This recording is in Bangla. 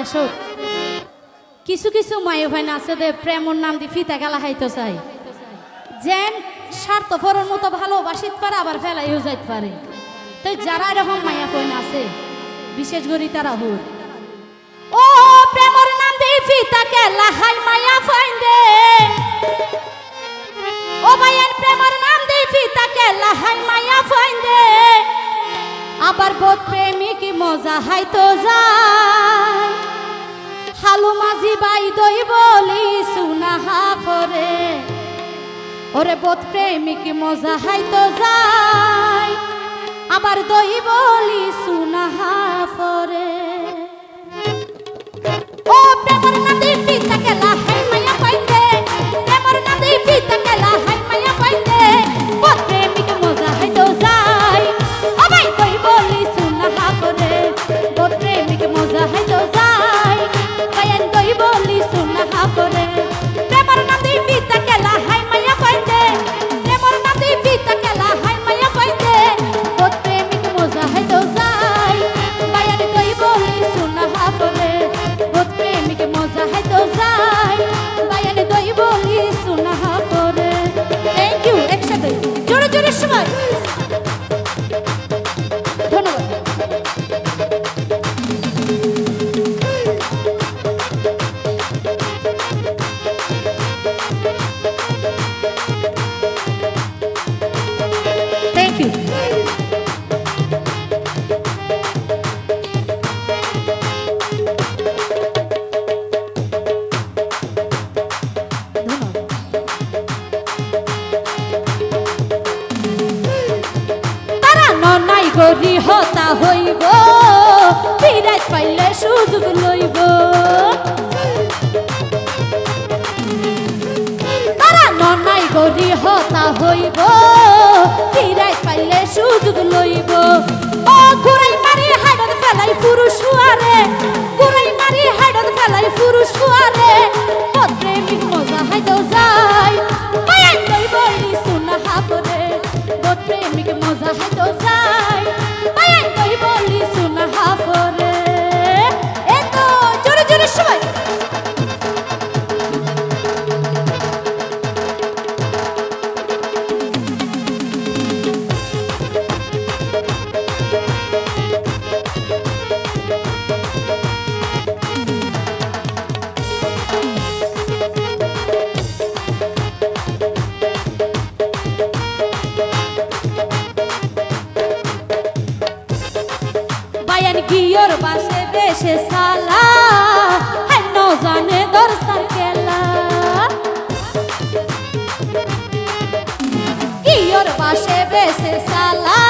দেশ কিছু কিছু মায়ে ভাই আছে দে প্রেমর নাম দি ফিতা গেলা খাইতে চাই যেন স্বার্থপরের মতো ভালোবাসিতে পারে আবার ফেলাইও যাইতে পারে। তাই যারা এরকম মায়া কইন আছে বিশেষ করে তারা হুর ও প্রেমর নাম দি ফিতা গেলা হাই মায়া ফাইন্দে ও ভাইয়ের প্রেমর নাম দি ফিতা গেলা হাই মায়া ফাইন্দে আবার বোধ প্রেমিক মজা হাইতো যায় হালু মাঝি বাই দই বলি সুনাহা করে ওরে বোধ প্রেমিক মজা হাইতো যায় আবার দই বলি সুনাহা করে ও প্রেমর নদী পিতা কেলা হাই মায়া পাইতে প্রেমর নদী পিতা কেলা হাই মায়া পাইতে বোধ প্রেমিক মজা হাইতো যায় আবার দই বলি সুনাহা করে বোধ প্রেমিক মজা হাইতো যায় বায়ান দই বলি সুনাহা করে প্রেমর নদী পিতা কেলা হাই মায়া পাইতে প্রেমর নদী পিতা কেলা হাই মায়া পাইতে বোধ প্রেমিক মজা হাইতো যায় বায়ান দই বলি সুনাহা করে বোধ প্রেমিক মজা হাইতো যায় বায়ান দই বলি সুনাহা করে। থ্যাংক ইউ একসাথে জোরে জোরে সবাই ধন্যবাদ। Thank you. তারা ননাই গরি হতা হইব বিরাট পাইলে সুযোগ লইব তারা ননাই গরি হতা হইব বিরাট পাইলে সুযোগ লইব ও ঘুরাই মারি হাইডত ফেলাই পুরুষ হুয়ারে ঘুরাই মারি হাইডত ফেলাই পুরুষ হুয়ারে বোধ প্রেমিক মজা হাইতো যায় মায়াই দই বলি সুনাহা করে বোধ প্রেমিক মজা হাইতো যায় মায়াই দই বলি সুনাহা করে। এত জোরে জোরে সবাই বায়ান গিয়র বাসে বেশে সালা হেন জানে দরসার কেলা গিয়র বাসে বেশে সালা